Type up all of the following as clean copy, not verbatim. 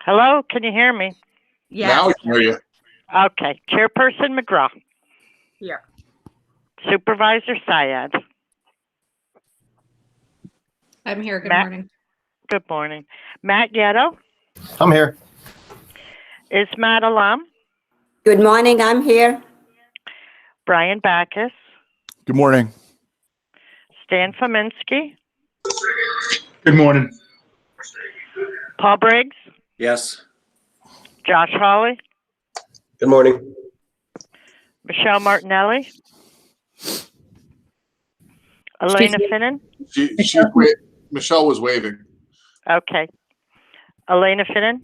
Hello, can you hear me? Yes. Now I can hear you. Okay. Chairperson McGraw. Here. Supervisor Syed. I'm here. Good Matt- morning. Good morning. Matt Yetto. I'm here. Ismat Alam. Good morning, I'm here. Brian Backus. Good morning. Stan Fominski. Good morning. Paul Briggs. Yes. Josh Hawley. Good morning. Michelle Martinelli. Elena Finnan. Michelle was waving. Okay. Elena Finnan.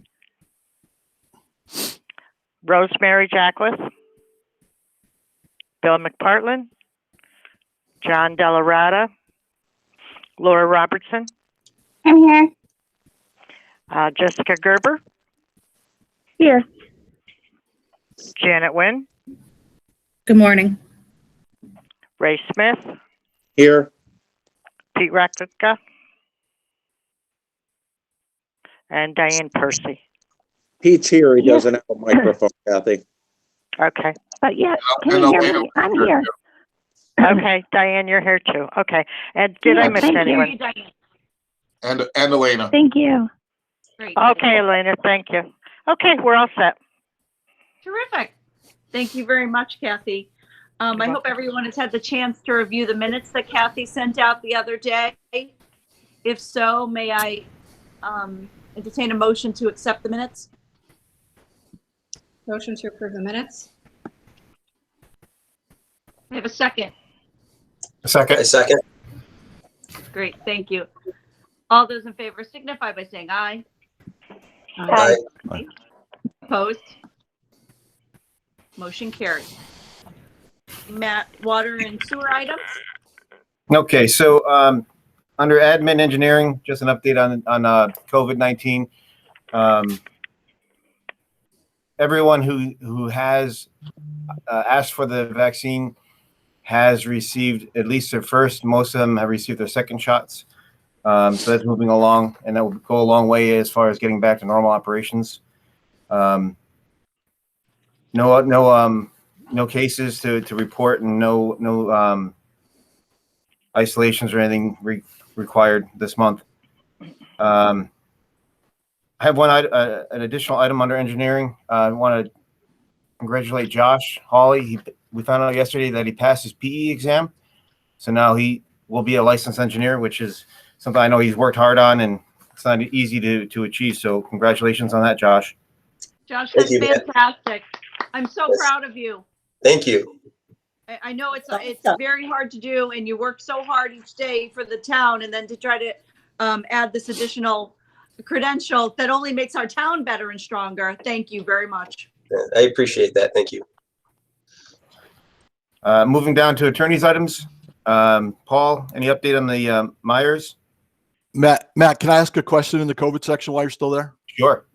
Rosemary Jackless. Bill McPartlin. John Delarada. Laura Robertson. I'm here. Jessica Gerber. Here. Janet Wynn. Good morning. Ray Smith. Here. Pete Rakicka. And Diane Percy. Pete's here. He Yeah. doesn't have a microphone, Kathy. Okay. But yeah, can And you hear Elena me? I'm here. Okay. Diane, you're here too. Okay. And did I Yeah, miss thank you. anyone? And Elena. Thank you. Great. Okay, Elena, thank you. Okay, we're all set. Terrific. Thank you very much, Kathy. I hope everyone has had the chance to review the minutes that Kathy sent out the other day. If so, may I entertain a motion to accept the minutes? Motion to approve the minutes. I have a second. I second. Great, thank you. All those in favor signify by saying aye. Aye. Opposed? Motion carried. Matt, water and sewer items? Okay, so under admin engineering, just an update on COVID-19. Everyone who has asked for the vaccine has received at least their first. Most of them have received their second shots. So that's moving along, and that will go a long way as far as getting back to normal operations. No cases to report, and no isolations or anything required this month. I have an additional item under engineering. I want to congratulate Josh Hawley. We found out yesterday that he passed his PE exam, so now he will be a licensed engineer, which is something I know he's worked hard on, and it's not easy to achieve. So congratulations on that, Josh. Josh, Thank that's you, man. fantastic. I'm so Yes. proud of you. Thank you. I know it's very hard to do, and you work so hard each day for the town, and then to try to add this additional credential that only makes our town better and stronger. Thank you very much. I appreciate that. Thank you. Moving down to attorney's items. Paul, any update on the Myers? Matt, can I ask a question in the COVID section while you're still there? Sure.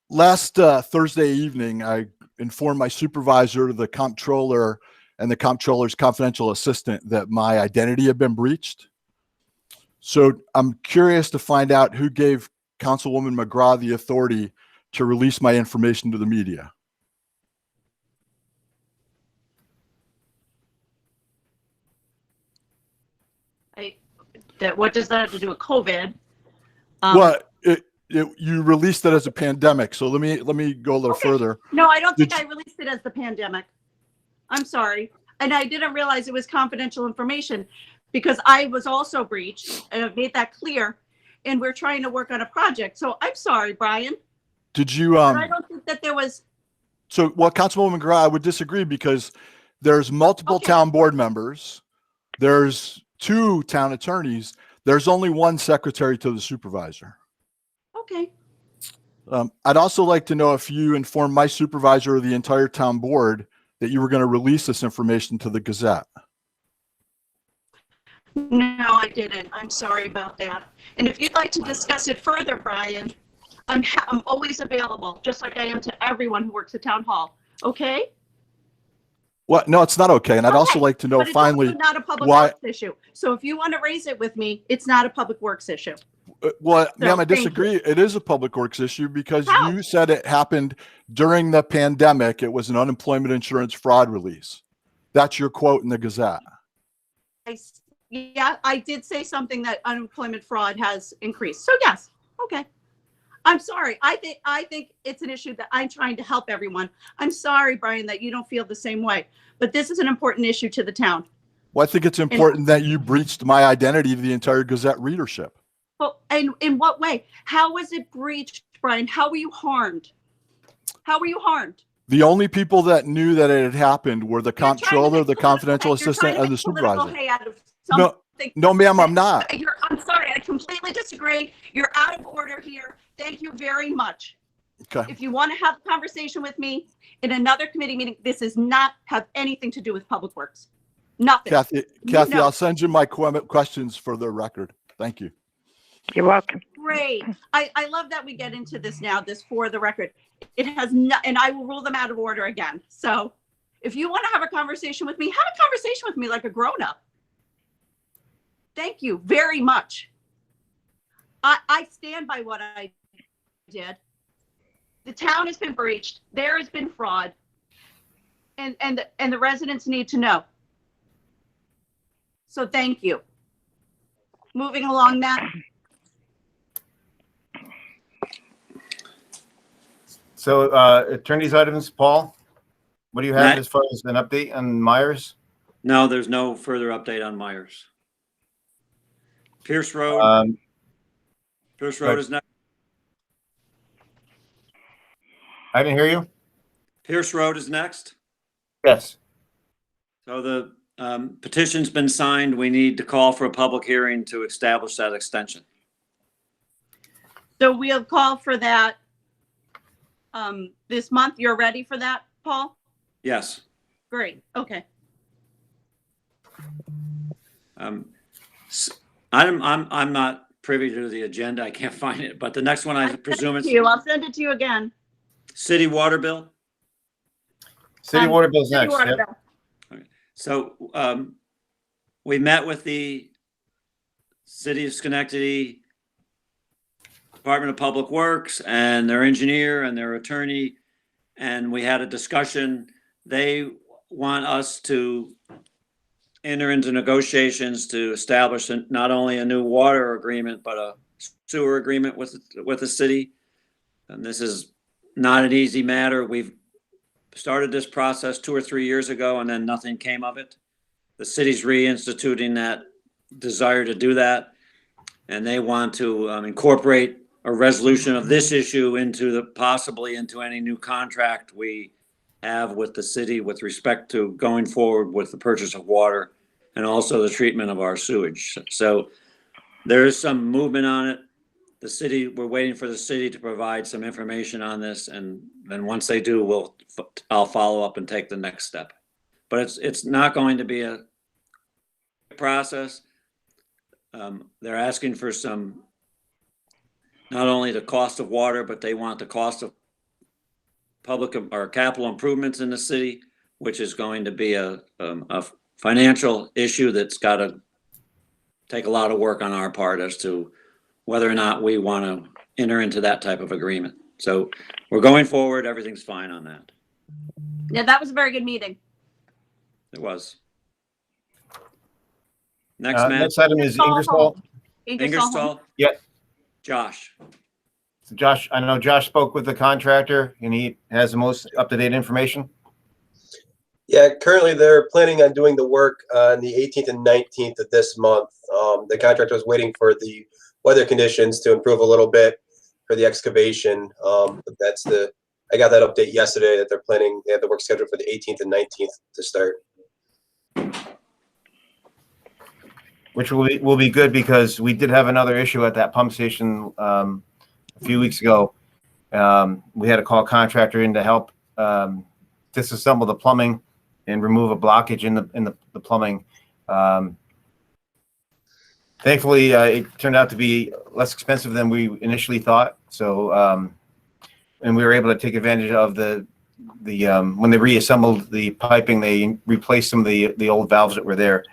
Last Thursday evening, I informed my supervisor, the comptroller, and the comptroller's confidential assistant that my identity had been breached. So I'm curious to find out who gave Councilwoman McGraw the authority to release my information to the media. What does that have to do with COVID? You released it as a pandemic. So let me go a little further. No, I don't think I released it as the pandemic. I'm sorry. And I didn't realize it was confidential information because I was also breached, and I've made that clear. And we're trying to work on a project. So I'm sorry, Brian. Did you? But I don't think that there was. So, well, Councilwoman McGraw, I would disagree because there's multiple town board members. There's 2 town attorneys. There's only 1 secretary to the supervisor. Okay. I'd also like to know if you informed my supervisor or the entire town board that you were going to release this information to the Gazette. No, I didn't. I'm sorry about that. And if you'd like to discuss it further, Brian, I'm always available, just like I am to everyone who works at town hall. Okay? What? No, it's not okay. And I'd also like to know But it's finally also not a public why. works issue. So if you want to raise it with me, it's not a public works issue. Well, So, ma'am, I thank you. disagree. It is a public works issue because How? you said it happened during the pandemic. It was an unemployment insurance fraud release. That's your quote in the Gazette. Yeah, I did say something that unemployment fraud has increased. So yes, okay. I'm sorry. I think it's an issue that I'm trying to help everyone. I'm sorry, Brian, that you don't feel the same way, but this is an important issue to the town. Well, I think it's important that you breached my identity to the entire Gazette readership. Well, and in what way? How was it breached, Brian? How were you harmed? How were you harmed? The only people that knew that it had happened were the comptroller, the confidential assistant, and the supervisor. No, ma'am, I'm not. I'm sorry. I completely disagree. You're out of order here. Thank you very much. Okay. If you want to have a conversation with me in another committee meeting, this does not have anything to do with Public Works. Nothing. Kathy, No. I'll send you my questions for the record. Thank you. You're welcome. Great. I love that we get into this now, this for the record. It has not, and I will rule them out of order again. So if you want to have a conversation with me, have a conversation with me like a grown-up. Thank you very much. I stand by what I did. The town has been breached. There has been fraud. And the residents need to know. So thank you. Moving along, Matt. So, attorney's items, Paul, what do you have Matt? as far as an update on Myers? No, there's no further update on Myers. Pierce Road. Pierce Road right. is next. I didn't hear you. Pierce Road is next. Yes. So the petition's been signed. We need to call for a public hearing to establish that extension. So we'll call for that this month. You're ready for that, Paul? Yes. Great. Okay. I'm not privy to the agenda. I can't find it, but the next one, I presume it's I'll send it to you again. city water bill. City water bill's City next. water Yep. bill. So we met with the City of Schenectady Department of Public Works and their engineer and their attorney, and we had a discussion. They want us to enter into negotiations to establish not only a new water agreement, but a sewer agreement with the city. And this is not an easy matter. We've started this process 2 or 3 years ago, and then nothing came of it. The city's reinstituting that desire to do that, and they want to incorporate a resolution of this issue into possibly into any new contract we have with the city with respect to going forward with the purchase of water and also the treatment of our sewage. So there is some movement on it. We're waiting for the city to provide some information on this, and then once they do, I'll follow up and take the next step. But it's not going to be a process. They're asking for not only the cost of water, but they want the cost of public or capital improvements in the city, which is going to be a financial issue that's got to take a lot of work on our part as to whether or not we want to enter into that type of agreement. So we're going forward. Everything's fine on that. Yeah, that was a very good meeting. It was. Next, Matt. Next item is Ingersoll. Ingersoll? Yeah. Josh. So Josh, I know Josh spoke with the contractor and he has the most up-to-date information. Yeah, currently they're planning on doing the work on the 18th and 19th of this month. The contractor was waiting for the weather conditions to improve a little bit for the excavation. But I got that update yesterday that they have the work scheduled for the 18th and 19th to start. Which will be good because we did have another issue at that pump station a few weeks ago. We had to call a contractor in to help disassemble the plumbing and remove a blockage in the plumbing. Thankfully, it turned out to be less expensive than we initially thought. So, and we were able to take advantage of the when they reassembled the piping, they replaced some of the old valves that were there,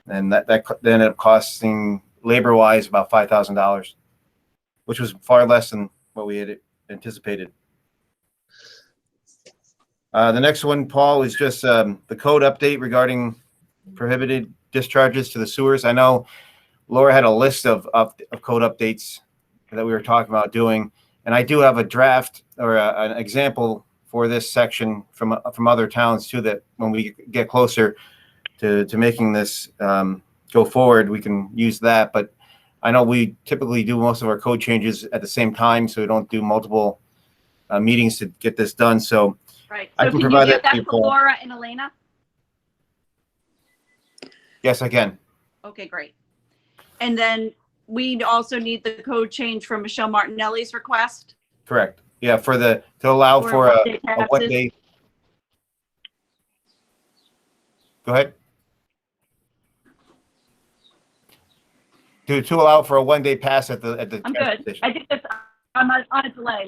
and that ended up costing labor-wise about $5,000. which was far less than what we had anticipated. The next one, Paul, is just the code update regarding prohibited discharges to the sewers. I know Laura had a list of code updates that we were talking about doing, and I do have a draft or an example for this section from other towns too, that when we get closer to making this go forward, we can use that. But I know we typically do most of our code changes at the same time, so we don't do multiple meetings to get this done. So Right. I So can can you provide get that that to you, to Paul. Laura and Elena? Yes, I can. Okay, great. And then we also need the code change from Michelle Martinelli's request. Correct. Yeah, to allow For for a one-day passes. 1 day. Go ahead. To allow for a 1 day pass at the I'm transfer good. station. I think that's, I'm on a delay.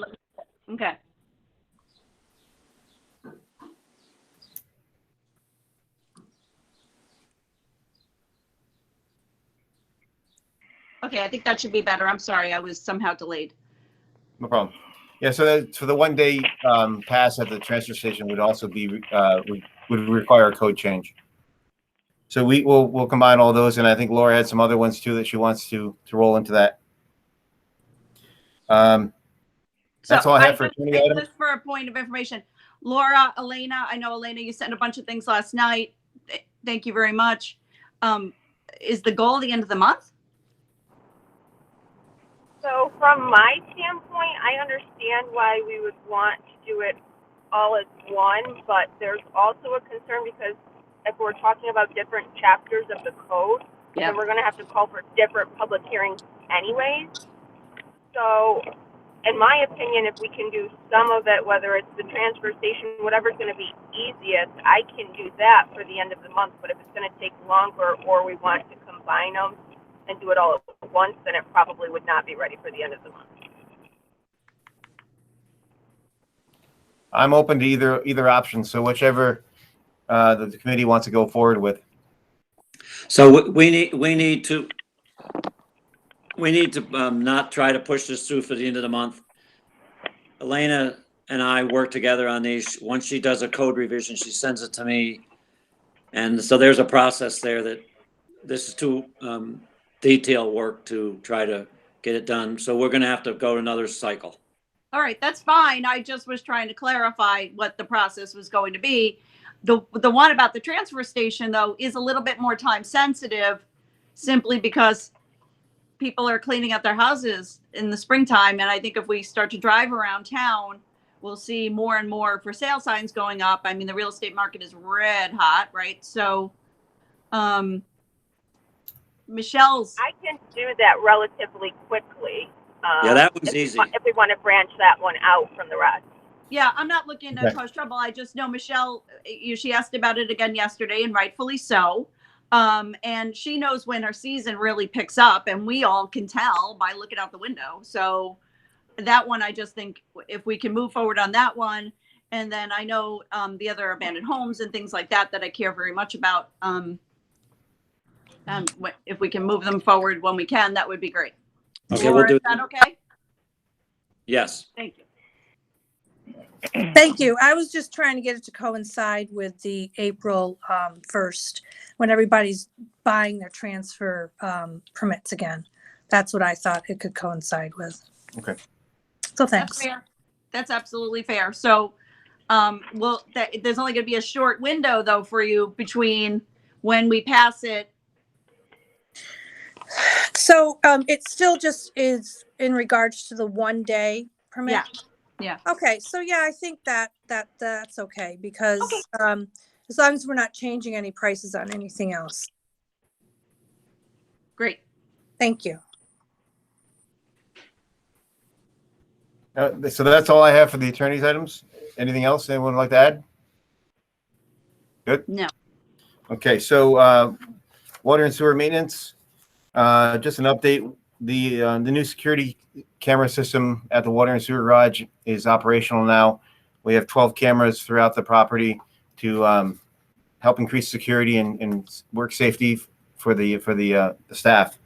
Okay. Okay, I think that should be better. I'm sorry, I was somehow delayed. No problem. Yeah, so for the 1 day pass at the transfer station would also be would require a code change. So we'll combine all those, and I think Laura had some other ones too that she wants to roll into that. That's all I have for attorney items. Just for a point of information, Laura, Elena, I know Elena, you sent a bunch of things last night. Thank you very much. Is the goal the end of the month? So from my standpoint, I understand why we would want to do it all as one, but there's also a concern because if we're talking about different chapters of the code, then we're going to have to call for different public hearings anyways. So in my opinion, if we can do some of it, whether it's the transfer station, whatever's going to be easiest, I can do that for the end of the month. But if it's going to take longer or we want to combine them and do it all at once, then it probably would not be ready for the end of the month. I'm open to either option. So whichever the committee wants to go forward with. So we need to not try to push this through for the end of the month. Elena and I work together on these. Once she does a code revision, she sends it to me. And so there's a process there that this is too detailed work to try to get it done. So we're going to have to go to another cycle. All right, that's fine. I just was trying to clarify what the process was going to be. The one about the transfer station, though, is a little bit more time sensitive simply because people are cleaning up their houses in the springtime. And I think if we start to drive around town, we'll see more and more for sale signs going up. I mean, the real estate market is red hot, right? So, Michelle's. I can do that relatively quickly. Yeah, that was easy. If we want to branch that one out from the rest. Yeah, I'm not looking to cause trouble. I just know Michelle, she asked about it again yesterday, and rightfully so. And she knows when her season really picks up, and we all can tell by looking out the window. So that one, I just think if we can move forward on that one, and then I know the other abandoned homes and things like that I care very much about. And if we can move them forward when we can, that would be great. Okay, Laura, we'll do is that okay? Yes. Thank you. Thank you. I was just trying to get it to coincide with the April 1st, when everybody's buying their transfer permits again. That's what I thought it could coincide with. Okay. So thanks. That's fair. That's absolutely fair. So, there's only going to be a short window though for you between when we pass it. So it still just is in regards to the 1 day permit. Yeah. Yeah. Okay. So yeah, I think that's okay because as long as we're not changing any prices on anything else. Great. Thank you. So that's all I have for the attorney's items. Anything else anyone would like to add? Good. No. Okay. So water and sewer maintenance. Just an update. The new security camera system at the water and sewer garage is operational now. We have 12 cameras throughout the property to help increase security and work safety for the staff.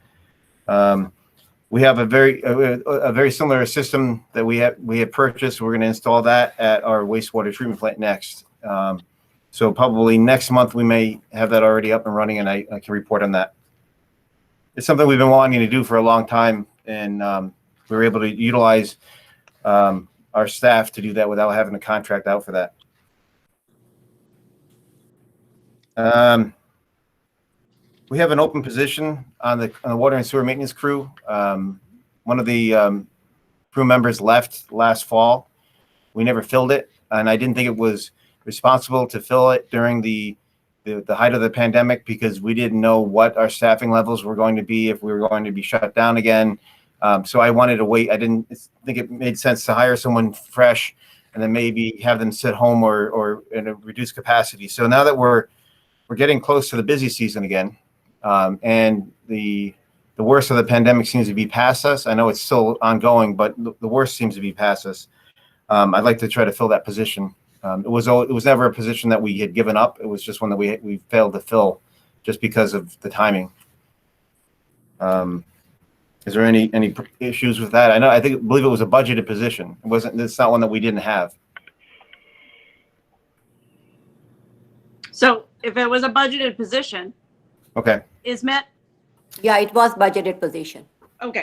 We have a very similar system that we have purchased. We're going to install that at our wastewater treatment plant next. So probably next month we may have that already up and running, and I can report on that. It's something we've been wanting to do for a long time, and we were able to utilize our staff to do that without having a contract out for that. We have an open position on the water and sewer maintenance crew. One of the crew members left last fall. We never filled it, and I didn't think it was responsible to fill it during the height of the pandemic because we didn't know what our staffing levels were going to be, if we were going to be shut down again. So I wanted to wait. I didn't think it made sense to hire someone fresh and then maybe have them sit home or in a reduced capacity. So now that we're getting close to the busy season again, and the worst of the pandemic seems to be past us. I know it's still ongoing, but the worst seems to be past us. I'd like to try to fill that position. It was never a position that we had given up. It was just one that we failed to fill just because of the timing. Is there any issues with that? I believe it was a budgeted position. It's not one that we didn't have. So if it was a budgeted position, Okay. is met? Yeah, it was budgeted position. Okay,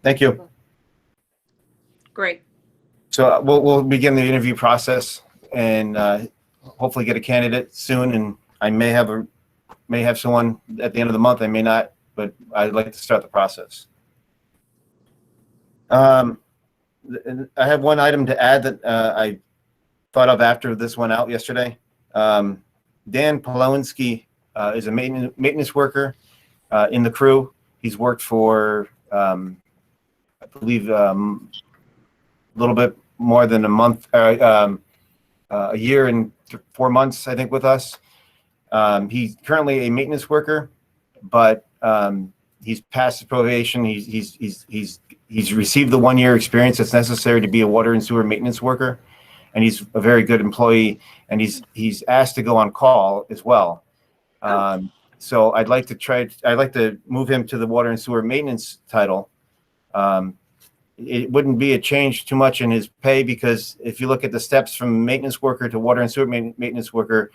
Thank you. great. So we'll begin the interview process and hopefully get a candidate soon. And I may have someone at the end of the month. I may not, but I'd like to start the process. I have one item to add that I thought of after this went out yesterday. Dan Polowinski is a maintenance worker in the crew. He's worked for, I believe, a little bit more than a month, a year and 4 months, I think, with us. He's currently a maintenance worker, but he's passed his probation. He's received the 1 year experience that's necessary to be a water and sewer maintenance worker, and he's a very good employee. And he's asked to go on call as well. So I'd like to move him to the water and sewer maintenance title. It wouldn't be a change too much in his pay because if you look at the steps from maintenance worker to water and sewer maintenance worker,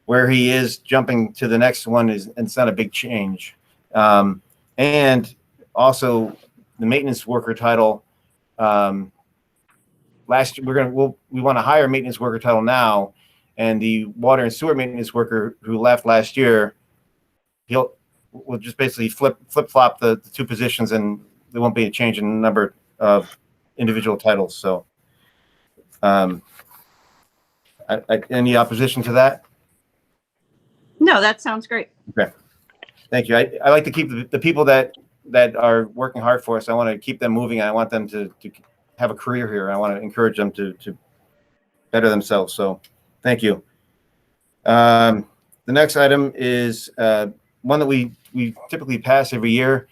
where he is jumping to the next one it's not a big change. And also the maintenance worker title, last year we want to hire a maintenance worker title now, and the water and sewer maintenance worker who left last year, we'll just basically flip flop the two positions, and there won't be a change in the number of individual titles. So, any opposition to that? No, that sounds great. Okay, thank you. I like to keep the people that are working hard for us. I want to keep them moving. I want them to have a career here. I want to encourage them to better themselves. So, thank you. The next item is one that we typically pass every year.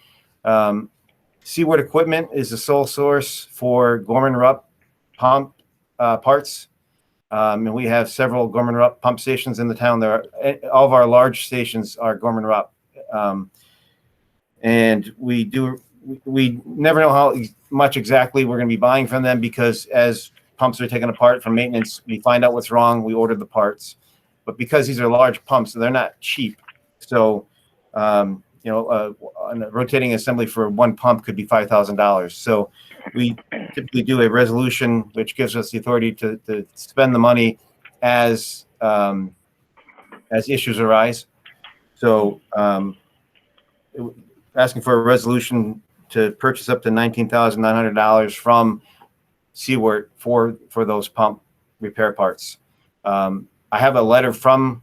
Seaward Equipment is the sole source for Gorman-Rupp pump parts. And we have several Gorman-Rupp pump stations in the town. All of our large stations are Gorman-Rupp. And we never know how much exactly we're going to be buying from them because as pumps are taken apart from maintenance, we find out what's wrong, we order the parts. But because these are large pumps, they're not cheap. So, a rotating assembly for one pump could be $5,000. So we typically do a resolution which gives us the authority to spend the money as issues arise. So asking for a resolution to purchase up to $19,900 from Seaward for those pump repair parts. I have a letter from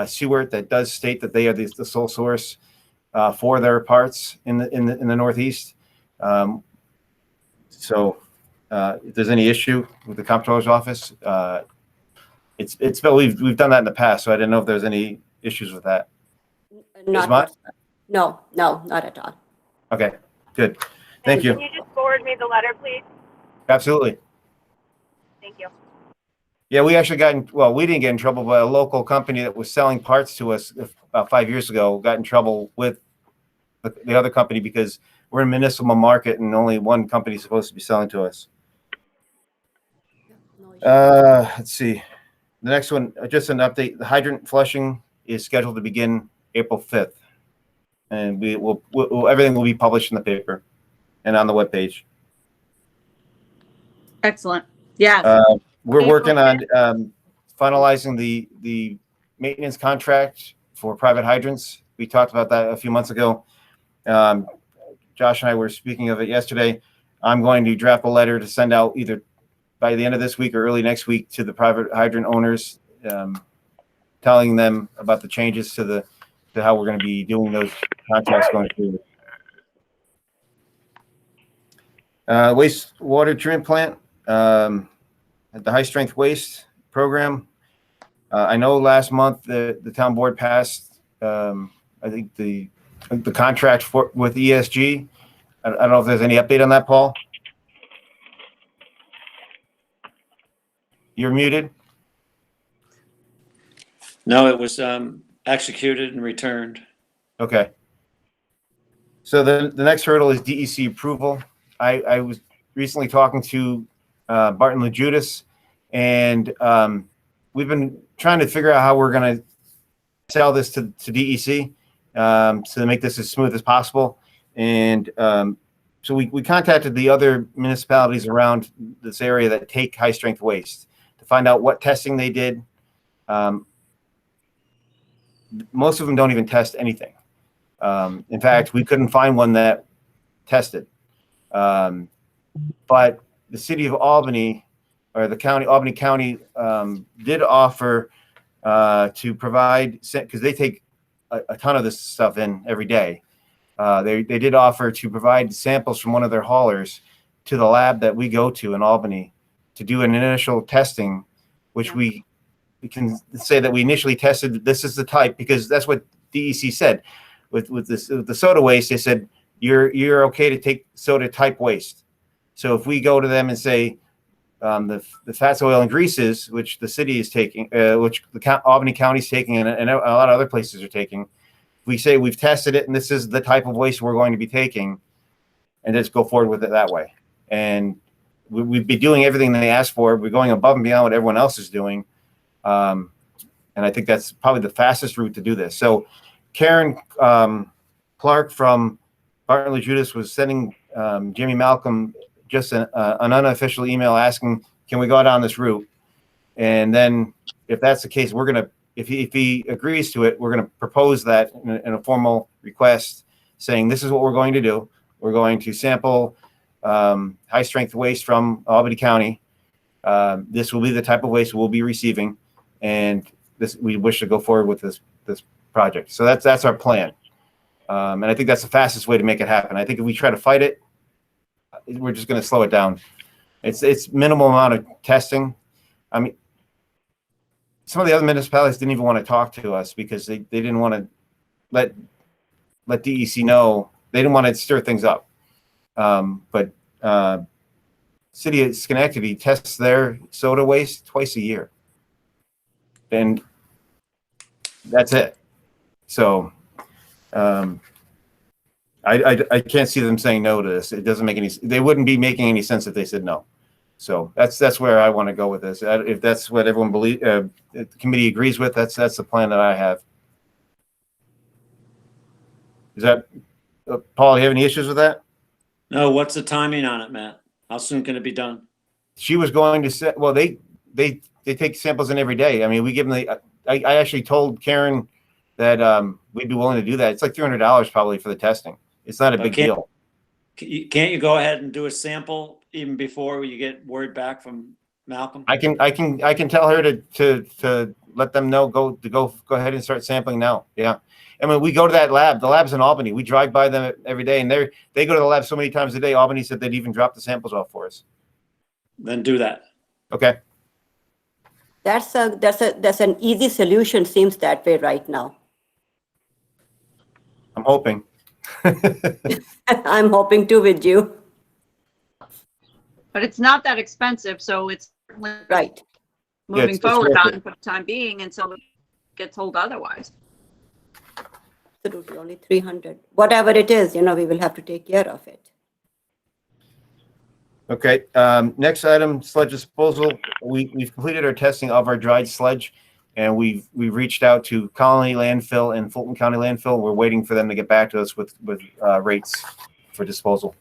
Seaward that does state that they are the sole source for their parts in the Northeast. So if there's any issue with the comptroller's office, we've done that in the past, so I didn't know if there's any issues with that. No, not at all. Okay, good. Thank you. Can you just forward me the letter, please? Absolutely. Thank you. Yeah, we actually we didn't get in trouble, but a local company that was selling parts to us about 5 years ago got in trouble with the other company because we're in municipal market and only one company is supposed to be selling to us. Let's see. The next one, just an update. The hydrant flushing is scheduled to begin April 5th. And everything will be published in the paper and on the webpage. Excellent. Yes. We're working on finalizing the maintenance contract for private hydrants. We talked about that a few months ago. Josh and I were speaking of it yesterday. I'm going to draft a letter to send out either by the end of this week or early next week to the private hydrant owners, telling them about the changes to how we're going to be doing those contracts going forward. Wastewater treatment plant at the high strength waste program. I know last month the town board passed, I think the contract with ESG. I don't know if there's any update on that, Paul. You're muted. No, it was executed and returned. Okay. So the next hurdle is DEC approval. I was recently talking to Barton LaJudas, and we've been trying to figure out how we're going to sell this to DEC to make this as smooth as possible. And so we contacted the other municipalities around this area that take high strength waste to find out what testing they did. Most of them don't even test anything. In fact, we couldn't find one that tested. But the city of Albany, or the county, Albany County, did offer to provide, because they take a ton of this stuff in every day. They did offer to provide samples from one of their haulers to the lab that we go to in Albany to do an initial testing, which we can say that we initially tested. This is the type, because that's what DEC said with the soda waste. They said you're okay to take soda type waste. So if we go to them and say the fats, oil, and greases, which the city is taking, which Albany County is taking, and a lot of other places are taking, we say we've tested it and this is the type of waste we're going to be taking, and just go forward with it that way. And we'd be doing everything they asked for. We're going above and beyond what everyone else is doing. And I think that's probably the fastest route to do this. So Karen Clark from Barton LaJudas was sending Jimmy Malcolm just an unofficial email asking, can we go down this route? And then if that's the case, we're going to, if he agrees to it, we're going to propose that in a formal request saying, this is what we're going to do. We're going to sample high strength waste from Albany County. This will be the type of waste we'll be receiving. And we wish to go forward with this project. So that's our plan. And I think that's the fastest way to make it happen. I think if we try to fight it, we're just going to slow it down. It's minimal amount of testing. I mean, some of the other municipalities didn't even want to talk to us because they didn't want to let DEC know. They didn't want to stir things up. But City of Schenectady tests their soda waste twice a year. And that's it. So I can't see them saying no to this. It doesn't make any. They wouldn't be making any sense if they said no. So that's where I want to go with this. If that's what everyone believes, the committee agrees with, that's the plan that I have. Is that Paul? You have any issues with that? No. What's the timing on it, Matt? How soon can it be done? She was going to say. Well, they take samples in every day. I mean, we give them the. I actually told Karen that we'd be willing to do that. It's like $300 probably for the testing. It's not a big deal. Can't you go ahead and do a sample even before you get word back from Malcolm? I can tell her to let them know go ahead and start sampling now. Yeah. I mean, we go to that lab. The lab's in Albany. We drive by them every day, and they go to the lab so many times a day. Albany said they'd even drop the samples off for us. Then do that. Okay. That's an easy solution, seems that way right now. I'm hoping. I'm hoping to with you. But it's not that expensive, so it's right. Moving it's forward worth on it for the time being until it gets told otherwise. Absolutely, only 300. Whatever it is, we will have to take care of it. Okay, next item, sludge disposal. We've completed our testing of our dried sludge, and we've reached out to Colony Landfill and Fulton County Landfill. We're waiting for them to get back to us with rates for disposal.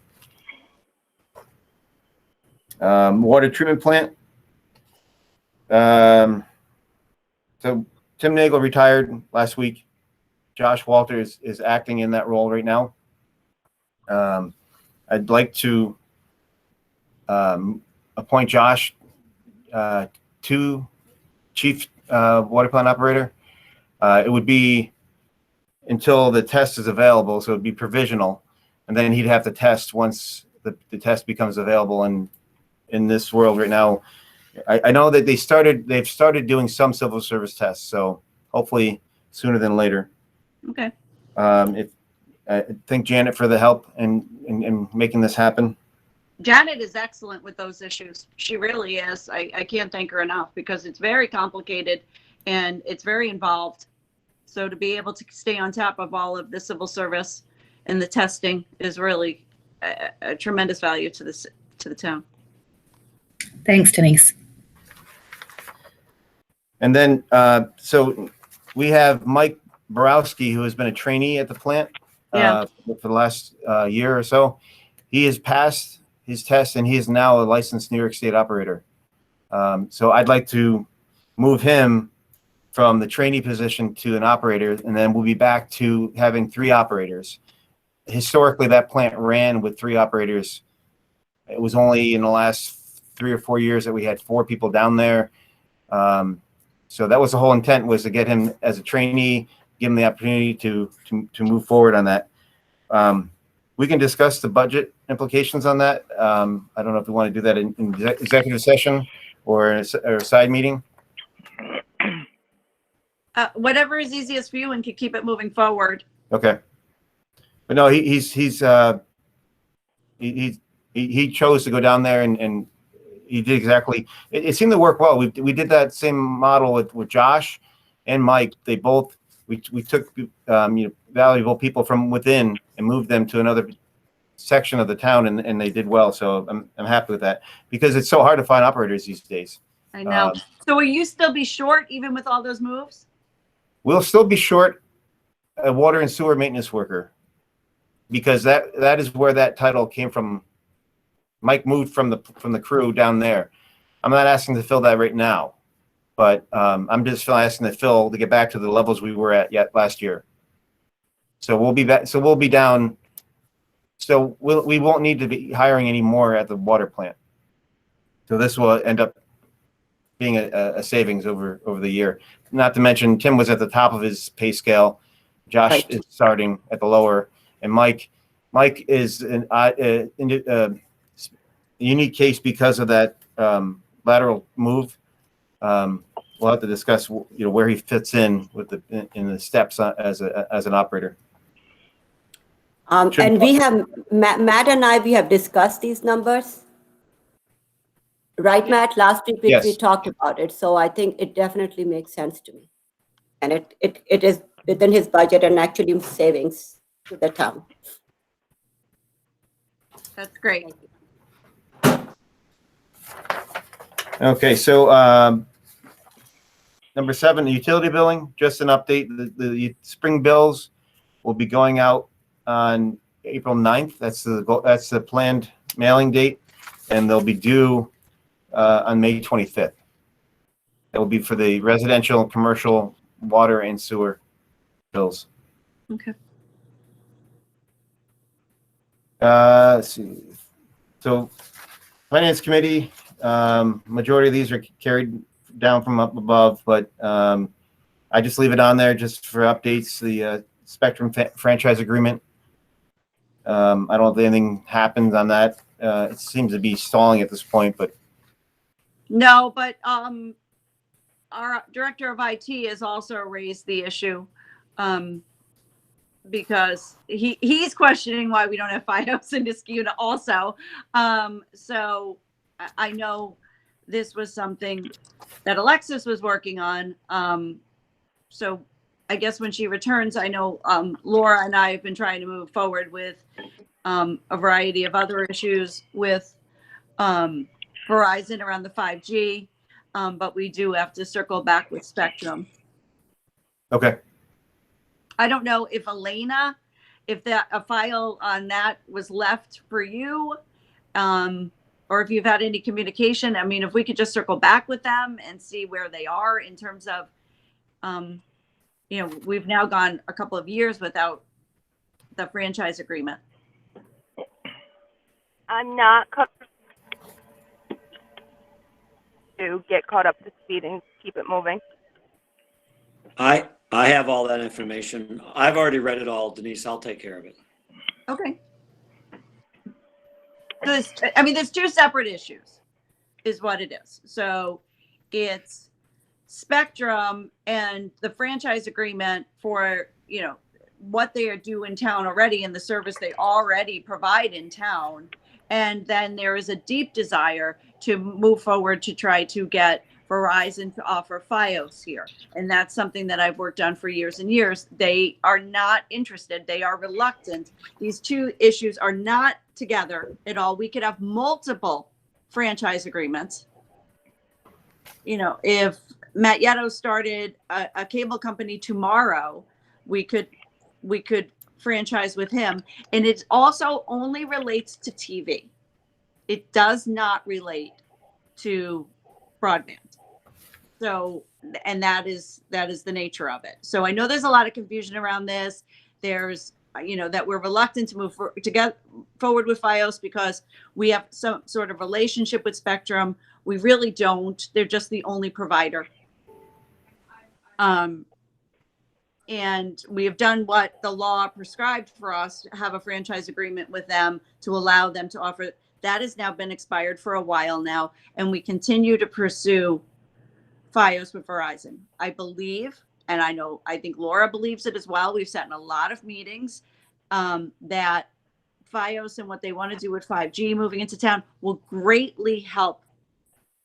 Water treatment plant. So Tim Nagel retired last week. Josh Walters is acting in that role right now. I'd like to appoint Josh to chief water plant operator. It would be until the test is available, so it'd be provisional, and then he'd have to test once the test becomes available. And in this world right now, I know that they've started doing some civil service tests, so hopefully sooner than later. Okay. I thank Janet for the help in making this happen. Janet is excellent with those issues. She really is. I can't thank her enough because it's very complicated and it's very involved. So to be able to stay on top of all of the civil service and the testing is really a tremendous value to the town. Thanks, Denise. And then, so we have Mike Borowski, who has been a trainee at the plant for the last year or so. He has passed his test, and he is now a licensed New York State operator. So I'd like to move him from the trainee position to an operator, and then we'll be back to having 3 operators. Historically, that plant ran with 3 operators. It was only in the last 3 or 4 years that we had 4 people down there. So that was the whole intent, was to get him as a trainee, give him the opportunity to move forward on that. We can discuss the budget implications on that. I don't know if we want to do that in executive session or a side meeting. Whatever is easiest for you and can keep it moving forward. Okay. But no, he chose to go down there and he did exactly. It seemed to work well. We did that same model with Josh and Mike. They both we took valuable people from within and moved them to another section of the town, and they did well. So I'm happy with that because it's so hard to find operators these days. I know. So will you still be short even with all those moves? We'll still be short a water and sewer maintenance worker because that is where that title came from. Mike moved from the crew down there. I'm not asking to fill that right now, but I'm just asking to fill to get back to the levels we were at last year. So we'll be back. So we'll be down. So we won't need to be hiring any more at the water plant. So this will end up being a savings over the year. Not to mention Tim was at the top of his pay scale. Josh is starting at the lower, and Mike is a unique case because of that lateral move. We'll have to discuss where he fits in in the steps as an operator. And we have Matt and I. We have discussed these numbers. Right, Matt? Last week we talked about it, so I think it definitely makes sense to me, and it is within his budget and actually savings to the town. That's great. Okay, so number 7, the utility billing. Just an update: the spring bills will be going out on April 9th. That's the planned mailing date, and they'll be due on May 25th. That will be for the residential and commercial water and sewer bills. Okay. Let's see. So, Finance Committee, majority of these are carried down from up above, but I just leave it on there just for updates. The Spectrum franchise agreement. I don't know if anything happens on that. It seems to be stalling at this point, but. No, but our director of IT has also raised the issue because he's questioning why we don't have FiOS in Niskuna also. So I know this was something that Alexis was working on. So I guess when she returns, I know Laura and I have been trying to move forward with a variety of other issues with Verizon around the 5G, but we do have to circle back with Spectrum. Okay. I don't know if Elena, if that a file on that was left for you, or if you've had any communication. I mean, if we could just circle back with them and see where they are in terms of, you know, we've now gone a couple of years without the franchise agreement. I'm not to get caught up to speed and keep it moving. I have all that information. I've already read it all, Denise. I'll take care of it. Okay. There's two separate issues, is what it is. So it's Spectrum and the franchise agreement for, you know, what they do in town already and the service they already provide in town. And then there is a deep desire to move forward to try to get Verizon to offer FiOS here. And that's something that I've worked on for years and years. They are not interested. They are reluctant. These two issues are not together at all. We could have multiple franchise agreements. You know, if Matt Yetto started a cable company tomorrow, we could franchise with him. And it also only relates to TV. It does not relate to broadband. So, and that is the nature of it. So I know there's a lot of confusion around this. There's, you know, that we're reluctant to move to get forward with FiOS because we have some sort of relationship with Spectrum. We really don't. They're just the only provider. And we have done what the law prescribed for us to have a franchise agreement with them to allow them to offer. That has now been expired for a while now, and we continue to pursue FiOS with Verizon. I believe, and I think Laura believes it as well. We've sat in a lot of meetings that FiOS and what they want to do with 5G moving into town will greatly help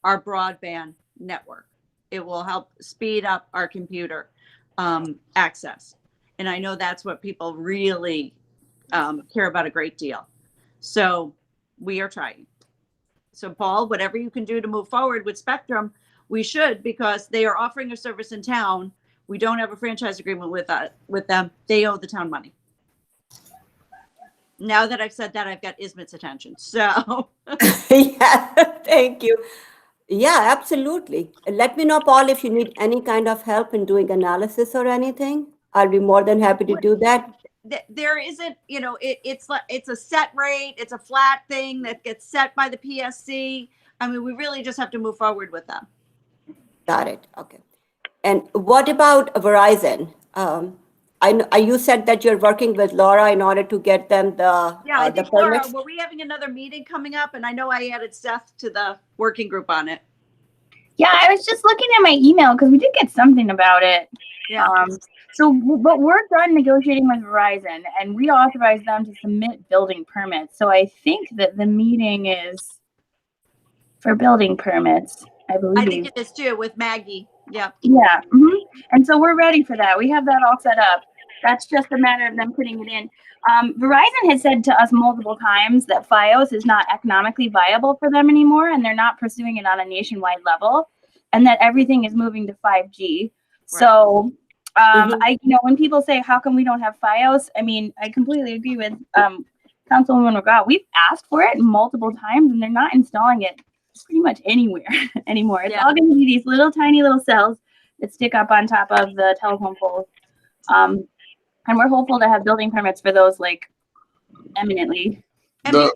our broadband network. It will help speed up our computer access. And I know that's what people really care about a great deal. So we are trying. So Paul, whatever you can do to move forward with Spectrum, we should, because they are offering a service in town. We don't have a franchise agreement with them. They owe the town money. Now that I've said that, I've got Ismet's attention. So Yeah, thank you. Yeah, absolutely. Let me know, Paul, if you need any kind of help in doing analysis or anything. I'll be more than happy to do that. there isn't, you know, it's a set rate. It's a flat thing that gets set by the PSC. I mean, we really just have to move forward with them. Got it. Okay. And what about Verizon? You said that you're working with Laura in order to get them the I the think Laura, permits. were we having another meeting coming up? And I know I added Seth to the working group on it. Yeah, I was just looking at my email because we did get something about it. Yeah. But we're done negotiating with Verizon, and we authorized them to submit building permits. So I think that the meeting is for building permits, I believe. I think it is too, with Maggie. Yep. Yeah. Mm-hmm. And so we're ready for that. We have that all set up. That's just a matter of them putting it in. Verizon has said to us multiple times that FiOS is not economically viable for them anymore, and they're not pursuing it on a nationwide level, and that everything is moving to 5G. Right. So, when people say, how come we don't have FiOS? I mean, I completely agree with Councilwoman McGraw. We've asked for it multiple times, and they're not installing it pretty much anywhere anymore. It's all going to be these little tiny little cells that stick up on top of the telephone poles. And we're hopeful to have building permits for those, like, eminently. The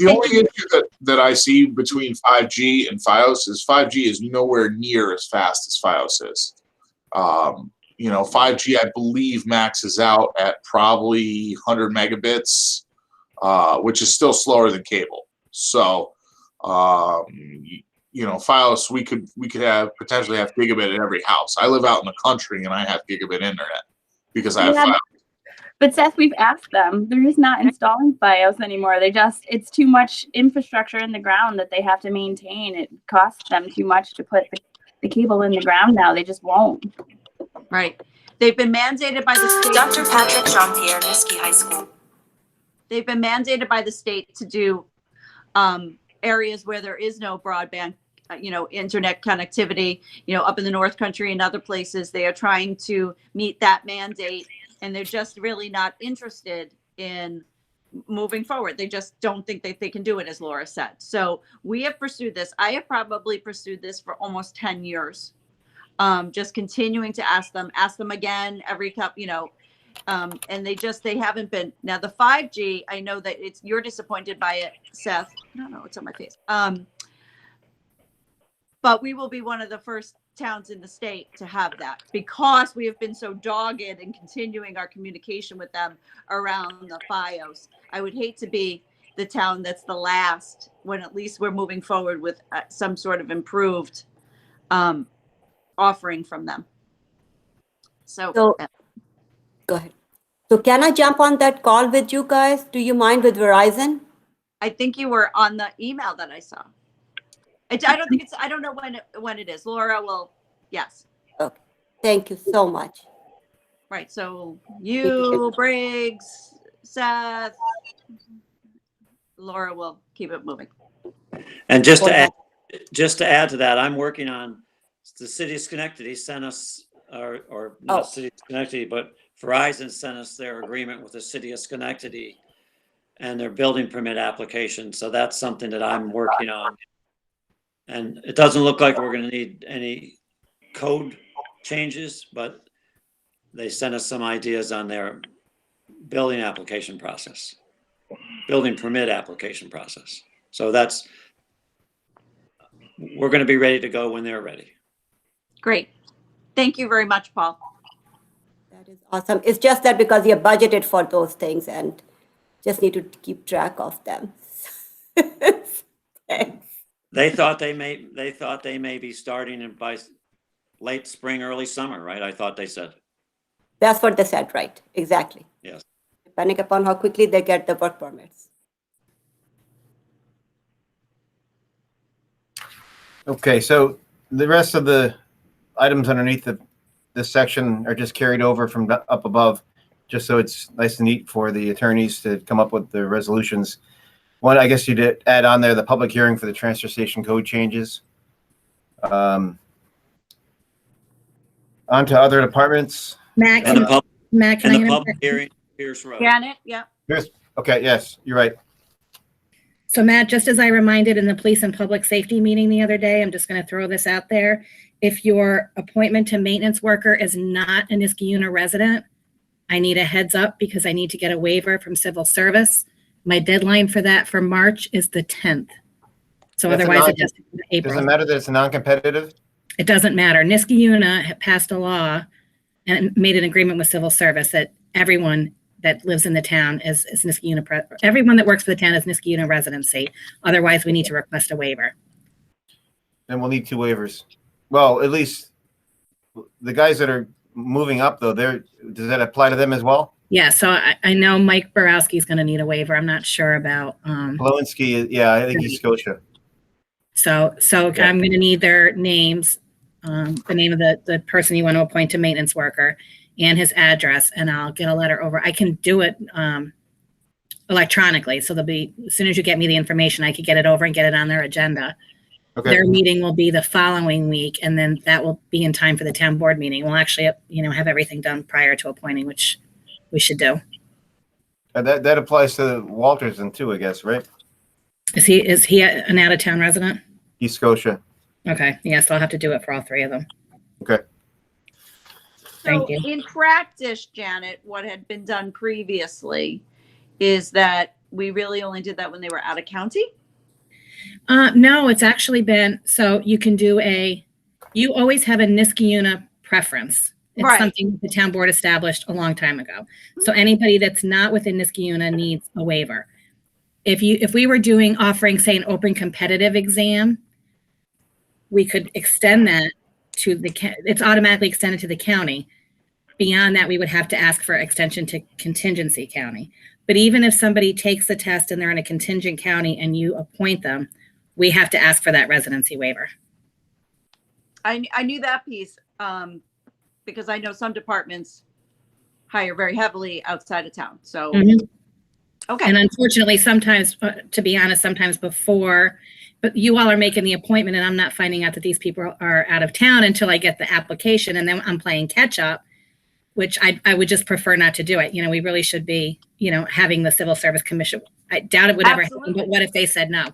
only issue that I see between 5G and FiOS is 5G is nowhere near as fast as FiOS is. 5G, I believe, maxes out at probably 100 megabits, which is still slower than cable. So, FiOS, we could potentially have gigabit in every house. I live out in the country and I have gigabit internet because I have FiOS. But Seth, we've asked them. They're just not installing FiOS anymore. It's too much infrastructure in the ground that they have to maintain. It costs them too much to put the cable in the ground now. They just won't. Right. They've been mandated by the state. Dr. Patrick Jean-Pierre, Niski High School. They've been mandated by the state to do areas where there is no broadband, internet connectivity, up in the North Country and other places. They are trying to meet that mandate, and they're just really not interested in moving forward. They just don't think that they can do it, as Laura said. So we have pursued this. I have probably pursued this for almost 10 years. Just continuing to ask them again every and they haven't been. Now the 5G, I know that you're disappointed by it, Seth. No, it's on my face. But we will be one of the first towns in the state to have that, because we have been so dogged in continuing our communication with them around the FiOS. I would hate to be the town that's the last, when at least we're moving forward with some sort of improved offering from them. So go ahead. So can I jump on that call with you guys? Do you mind, with Verizon? I think you were on the email that I saw. I don't know when it is. Laura will, yes. Okay. Thank you so much. Right. So you, Briggs, Seth, Laura will keep it moving. And just to add to that, I'm working on the city of Schenectady sent us, or not city of Schenectady, but Verizon sent us their agreement with the city of Schenectady and their building permit application. So that's something that I'm working on. And it doesn't look like we're going to need any code changes, but they sent us some ideas on their building application process, building permit application process. So we're going to be ready to go when they're ready. Great. Thank you very much, Paul. That is awesome. It's just that because you're budgeted for those things and just need to keep track of them. Thanks. They thought they may be starting by late spring, early summer, right? I thought they said. That's what they said, right? Exactly. Yes. Depending upon how quickly they get the work permits. Okay, so the rest of the items underneath this section are just carried over from up above, just so it's nice and neat for the attorneys to come up with the resolutions. One, I guess you did add on there the public hearing for the transfer station code changes. On to other departments. Matt, And the can public hearing, Pierce Road. Janet, yeah. Okay, yes, you're right. So Matt, just as I reminded in the police and public safety meeting the other day, I'm just going to throw this out there. If your appointment to maintenance worker is not a Niskayuna resident, I need a heads up because I need to get a waiver from civil service. My deadline for that for March is the 10th. So That's otherwise it just April. Does it matter that it's non-competitive? It doesn't matter. Niskayuna passed a law and made an agreement with civil service that everyone that lives in the town is Niskayuna. Everyone that works for the town is Niskayuna residency. Otherwise, we need to request a waiver. Then we'll need 2 waivers. Well, at least the guys that are moving up, though, does that apply to them as well? Yeah, so I know Mike Borowski is going to need a waiver. I'm not sure about. Lewinsky, yeah, I think he's Scotia. So yeah. I'm going to need their names, the name of the person you want to appoint to maintenance worker, and his address, and I'll get a letter over. I can do it electronically, so there'll be, as soon as you get me the information, I could get it over and get it on their agenda. Okay. Their meeting will be the following week, and then that will be in time for the town board meeting. We'll actually, have everything done prior to appointing, which we should do. That applies to Walters then too, I guess, right? Is he an out-of-town resident? He's Scotia. Okay. Yeah, so I'll have to do it for all 3 of them. Okay. So in practice, Janet, what had been done previously is that we really only did that when they were out of county? No, it's actually been, so you can do you always have a Niskayuna preference. It's right. Something the town board established a long time ago. So anybody that's not within Niskayuna needs a waiver. If we were offering, say, an open competitive exam, we could extend that to it's automatically extended to the county. Beyond that, we would have to ask for extension to contingency county. But even if somebody takes the test and they're in a contingent county and you appoint them, we have to ask for that residency waiver. I knew that piece. because I know some departments hire very heavily outside of town. So, Mhm. okay. And unfortunately, sometimes, to be honest, sometimes before, but you all are making the appointment and I'm not finding out that these people are out of town until I get the application, and then I'm playing catch up, which I would just prefer not to do it. You know, we really should be, you know, having the Civil Service Commission. I doubt it would ever happen, Absolutely. but what if they said no?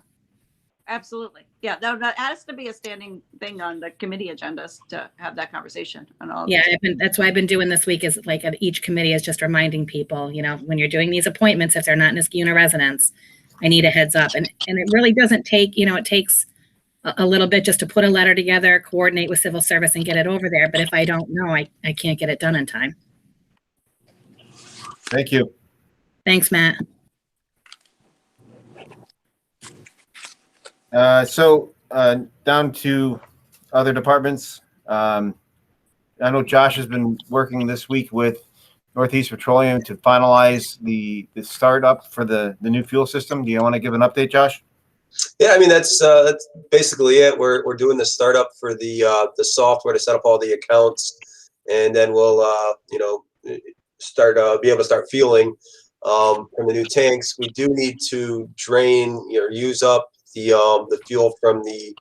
Absolutely. Yeah, that has to be a standing thing on the committee agendas to have that conversation and all. Yeah, that's what I've been doing this week is like at each committee is just reminding people, you know, when you're doing these appointments, if they're not Niskayuna residents, I need a heads up. And it really doesn't take, you know, it takes a little bit just to put a letter together, coordinate with civil service and get it over there. But if I don't know, I can't get it done in time. Thank you. Thanks, Matt. So down to other departments. I know Josh has been working this week with Northeast Petroleum to finalize the startup for the new fuel system. Do you want to give an update, Josh? Yeah, I mean that's basically it. We're doing the startup for the software to set up all the accounts, and then we'll start be able to start fueling from the new tanks. We do need to drain or use up the fuel from the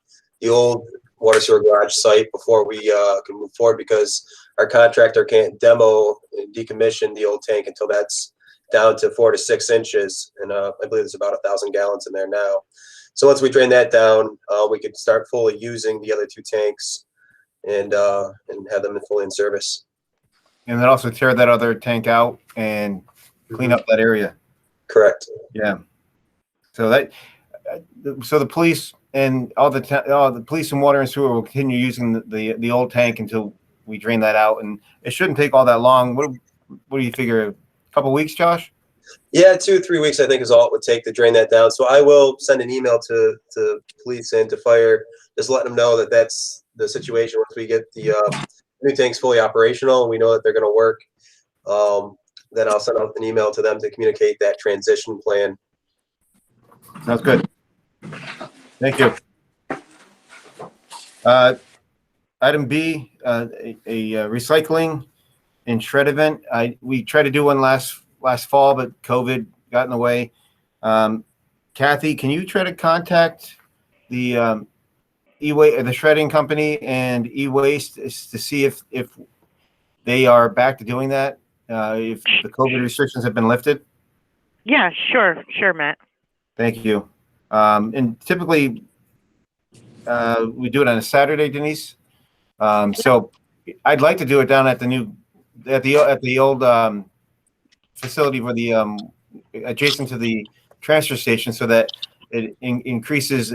old water sewer garage site before we can move forward, because our contractor can't demo and decommission the old tank until that's down to 4 to 6 inches, and I believe there's about 1,000 gallons in there now. So once we drain that down, we could start fully using the other 2 tanks and have them fully in service. And then also tear that other tank out and clean up that area. Correct. Yeah. So the police and all the police and water and sewer will continue using the old tank until we drain that out, and it shouldn't take all that long. What do you figure? A couple weeks, Josh? Yeah, 2 or 3 weeks I think is all it would take to drain that down. So I will send an email to police and to fire, just letting them know that that's the situation. Once we get the new tanks fully operational and we know that they're going to work, then I'll send out an email to them to communicate that transition plan. Sounds good. Thank you. Item B, a recycling and shred event. We tried to do one last fall, but COVID got in the way. Kathy, can you try to contact the the shredding company and e-waste to see if they are back to doing that, if the COVID restrictions have been lifted? Yeah, sure, Matt. Thank you. And typically, we do it on a Saturday, Denise. So I'd like to do it down at the old facility for the adjacent to the transfer station, so that it increases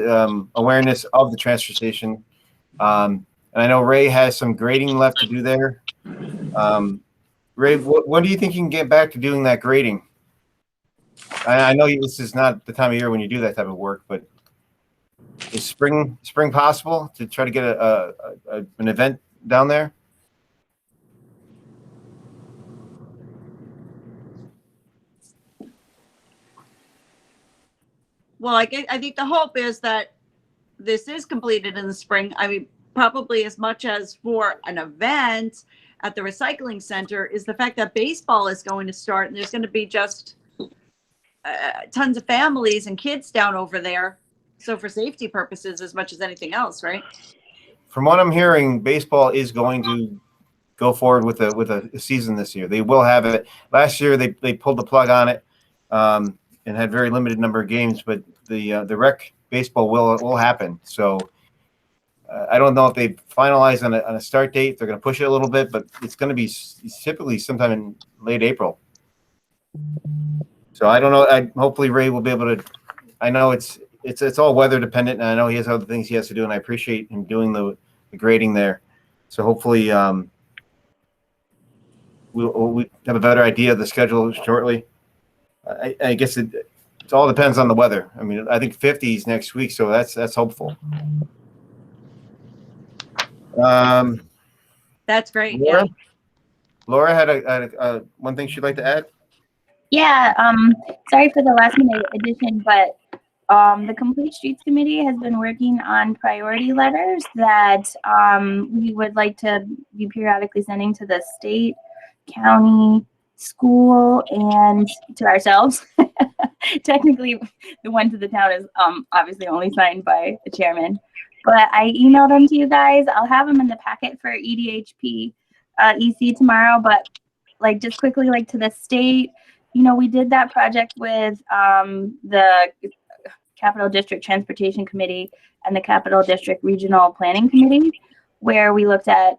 awareness of the transfer station. And I know Ray has some grading left to do there. Ray, when do you think you can get back to doing that grading? I know this is not the time of year when you do that type of work, but is spring possible to try to get an event down there? Well, I think the hope is that this is completed in the spring. I mean, probably as much as for an event at the recycling center is the fact that baseball is going to start, and there's going to be just tons of families and kids down over there. So for safety purposes, as much as anything else, right? From what I'm hearing, baseball is going to go forward with a season this year. They will have it. Last year they pulled the plug on it and had very limited number of games, but the rec baseball will happen. So I don't know if they finalize on a start date. They're going to push it a little bit, but it's going to be typically sometime in late April. So I don't know. Hopefully Ray will be able to. I know it's all weather dependent, and I know he has other things he has to do, and I appreciate him doing the grading there. So hopefully we'll have a better idea of the schedule shortly. I guess it all depends on the weather. I mean, I think 50s next week, so that's hopeful. That's great. Laura? Yeah. Laura had a one thing she'd like to add. Yeah, sorry for the last minute addition, but the Complete Streets Committee has been working on priority letters that we would like to be periodically sending to the state, county, school, and to ourselves. Technically, the one to the town is obviously only signed by the chairman. But I emailed them to you guys. I'll have them in the packet for EDHP EC tomorrow. But like just quickly, like to the state, you know, we did that project with the Capital District Transportation Committee and the Capital District Regional Planning Committee, where we looked at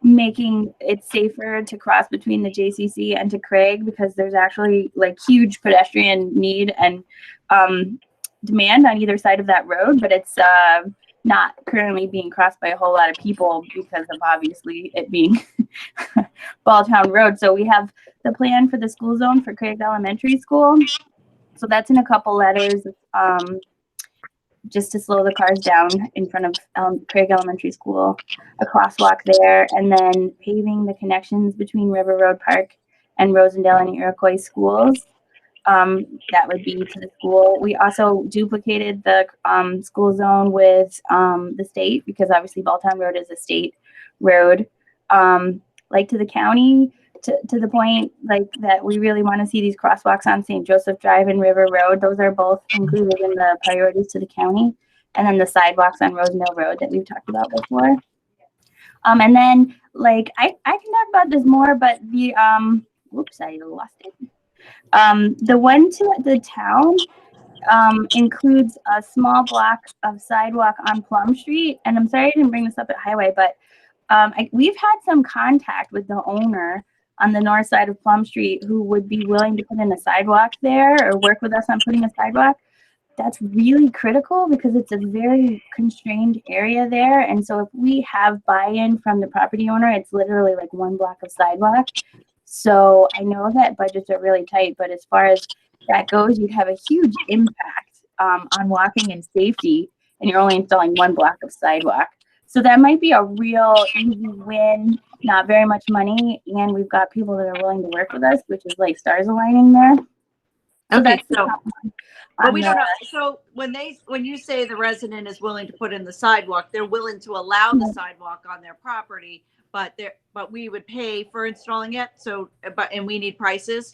making it safer to cross between the JCC and to Craig, because there's actually like huge pedestrian need and demand on either side of that road, but it's not currently being crossed by a whole lot of people because of obviously it being Balltown Road. So we have the plan for the school zone for Craig Elementary School. So that's in a couple letters, just to slow the cars down in front of Craig Elementary School, a crosswalk there, and then paving the connections between River Road Park and Rosendale and Iroquois schools. That would be to the school. We also duplicated the school zone with the state, because obviously Balltown Road is a state road. Like to the county, to the point like that we really want to see these crosswalks on St. Joseph Drive and River Road. Those are both included in the priorities to the county. And then the sidewalks on Rosendale Road that we've talked about before. And then like I can talk about this more, but the whoops, I lost it. The one to the town includes a small block of sidewalk on Plum Street. And I'm sorry I didn't bring this up at Highway, but we've had some contact with the owner on the north side of Plum Street who would be willing to put in a sidewalk there or work with us on putting a sidewalk. That's really critical because it's a very constrained area there. And so if we have buy-in from the property owner, it's literally like one block of sidewalk. So I know that budgets are really tight, but as far as that goes, you'd have a huge impact on walking and safety, and you're only installing one block of sidewalk. So that might be a real easy win, not very much money, and we've got people that are willing to work with us, which is like stars aligning there. So Okay, that's but we don't know. So when you say the resident is willing to put in the sidewalk, they're willing to allow the sidewalk on their property, but we would pay for installing it. So, and we need prices.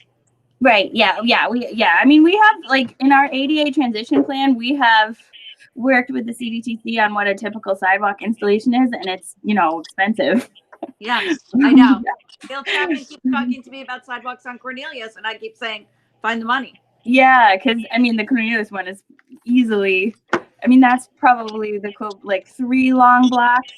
Right. Yeah. I mean, we have like in our ADA transition plan, we have worked with the CDTC on what a typical sidewalk installation is, and it's, you know, expensive. Yes, I know. Bill Chapman keeps talking to me about sidewalks on Cornelius, and I keep saying, find the money. Yeah, because I mean, the Cornelius one is easily, I mean, that's probably the like 3 long blocks.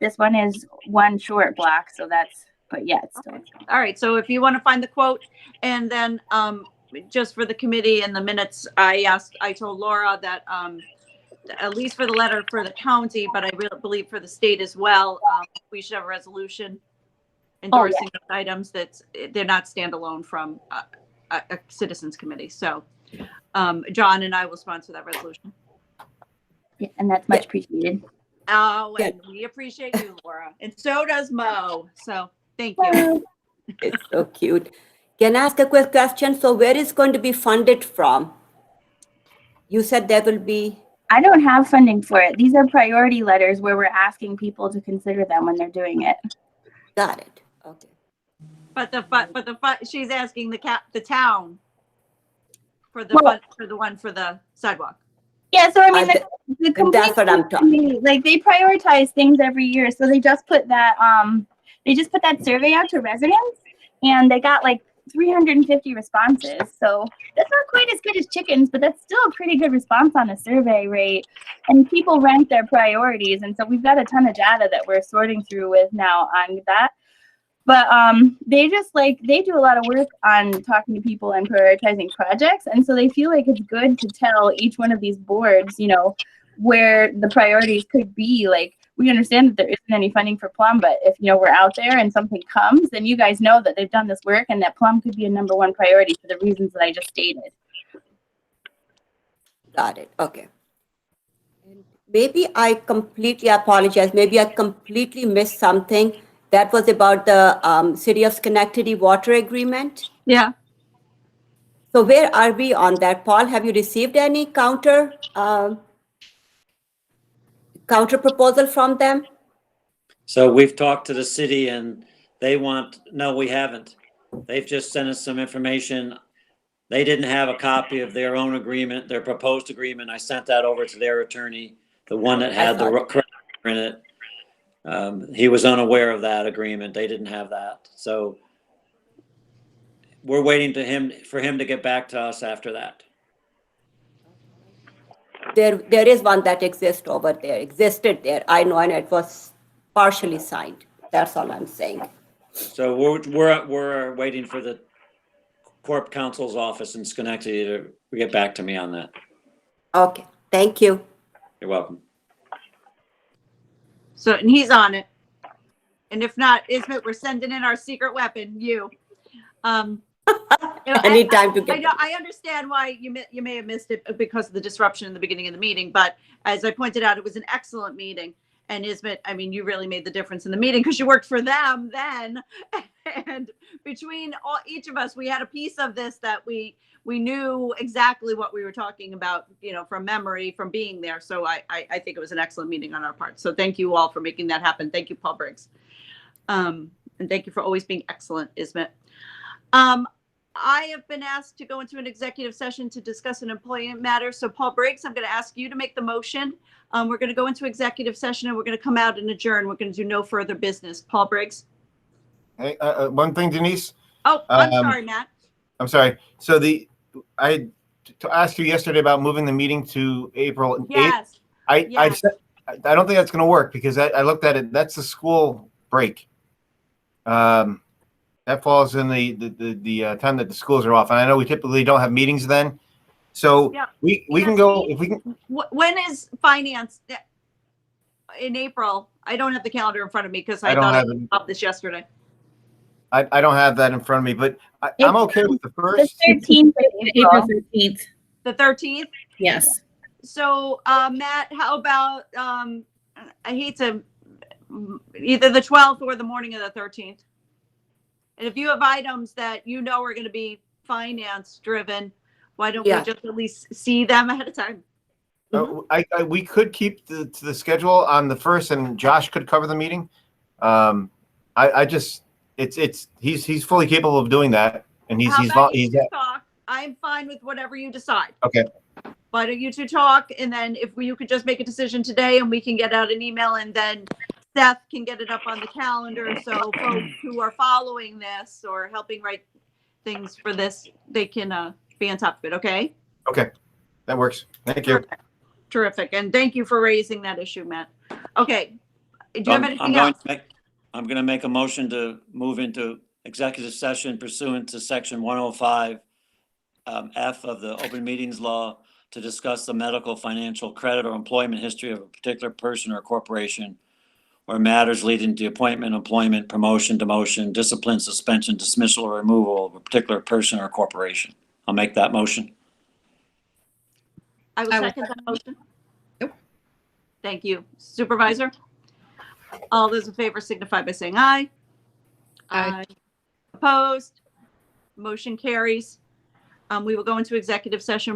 This one is 1 short block, so that's, but yeah, it's still. All right, so if you want to find the quote, and then just for the committee and the minutes, I told Laura that at least for the letter for the county, but I really believe for the state as well, we should have a resolution endorsing those items that they're not standalone from a citizens committee. So John and I will sponsor that resolution. Yeah, and that's much appreciated. Oh, and we appreciate you, Laura. And so does Mo. So thank you. It's so cute. Can I ask a quick question? So where is going to be funded from? You said there will be. I don't have funding for it. These are priority letters where we're asking people to consider them when they're doing it. Got it. Okay. But she's asking the town for the one for the sidewalk. Yeah, so I mean, the that's what I'm talking. Like they prioritize things every year, so they just put that survey out to residents, and they got like 350 responses. So that's not quite as good as chickens, but that's still a pretty good response on a survey rate. And people rank their priorities, and so we've got a ton of data that we're sorting through with now on that. But they do a lot of work on talking to people and prioritizing projects. And so they feel like it's good to tell each one of these boards, you know, where the priorities could be. Like, we understand that there isn't any funding for Plum, but if, you know, we're out there and something comes, then you guys know that they've done this work and that Plum could be a #1 priority for the reasons that I just stated. Got it. Okay. Maybe I completely apologize. Maybe I completely missed something. That was about the City of Schenectady water agreement. Yeah. So where are we on that, Paul? Have you received any counter proposal from them? So we've talked to the city and they no, we haven't. They've just sent us some information. They didn't have a copy of their own agreement, their proposed agreement. I sent that over to their attorney, the one that had the correct in it. He was unaware of that agreement. They didn't have that. So we're waiting for him to get back to us after that. There is one that existed there. I know, and it was partially signed. That's all I'm saying. So we're waiting for the Corp Counsel's office in Schenectady to get back to me on that. Okay, thank you. You're welcome. So, and he's on it. And if not, Ismet, we're sending in our secret weapon, you. Anytime to get. I understand why you may have missed it because of the disruption in the beginning of the meeting, but as I pointed out, it was an excellent meeting. And Ismet, I mean, you really made the difference in the meeting because you worked for them then. And between each of us, we had a piece of this that we knew exactly what we were talking about, from memory, from being there. So I think it was an excellent meeting on our part. So thank you all for making that happen. Thank you, Paul Briggs. And thank you for always being excellent, Ismet. I have been asked to go into an executive session to discuss an employment matter. So Paul Briggs, I'm going to ask you to make the motion. We're going to go into executive session and we're going to come out and adjourn. We're going to do no further business. Paul Briggs. Hey, one thing, Denise. Oh, I'm sorry, Matt. I'm sorry. So I asked you yesterday about moving the meeting to April 8th. Yes. I said I don't think that's going to work because I looked at it. That's the school break. That falls in the time that the schools are off, and I know we typically don't have meetings then. So Yeah. we can go if we can. When is finance in April? I don't have the calendar in front of me because I don't thought have I it. about this yesterday. I don't have that in front of me, but I'm okay with the first. The 13th of April April. 13th. The 13th. Yes. So, Matt, how about I hate to either the 12th or the morning of the 13th. And if you have items that are going to be finance driven, why don't we just at least see them ahead of time? We could keep to the schedule on the first, and Josh could cover the meeting. He's fully capable of doing that, and he's talk. I'm fine with whatever you decide. Okay. Why don't you two talk, and then if you could just make a decision today, and we can get out an email, and then Seth can get it up on the calendar, so folks who are following this or helping write things for this, they can be on top of it. Okay. Okay, that works. Thank you. Terrific, and thank you for raising that issue, Matt. Okay. Do you have anything else? I'm going to make a motion to move into executive session pursuant to section 105 F of the Open Meetings Law to discuss the medical, financial, credit, or employment history of a particular person or corporation, or matters leading to appointment, employment, promotion, demotion, discipline, suspension, dismissal, or removal of a particular person or corporation. I'll make that motion. I will second that motion. Thank you. Supervisor? All those in favor signify by saying aye. Aye. Opposed? Motion carries. We will go into executive session.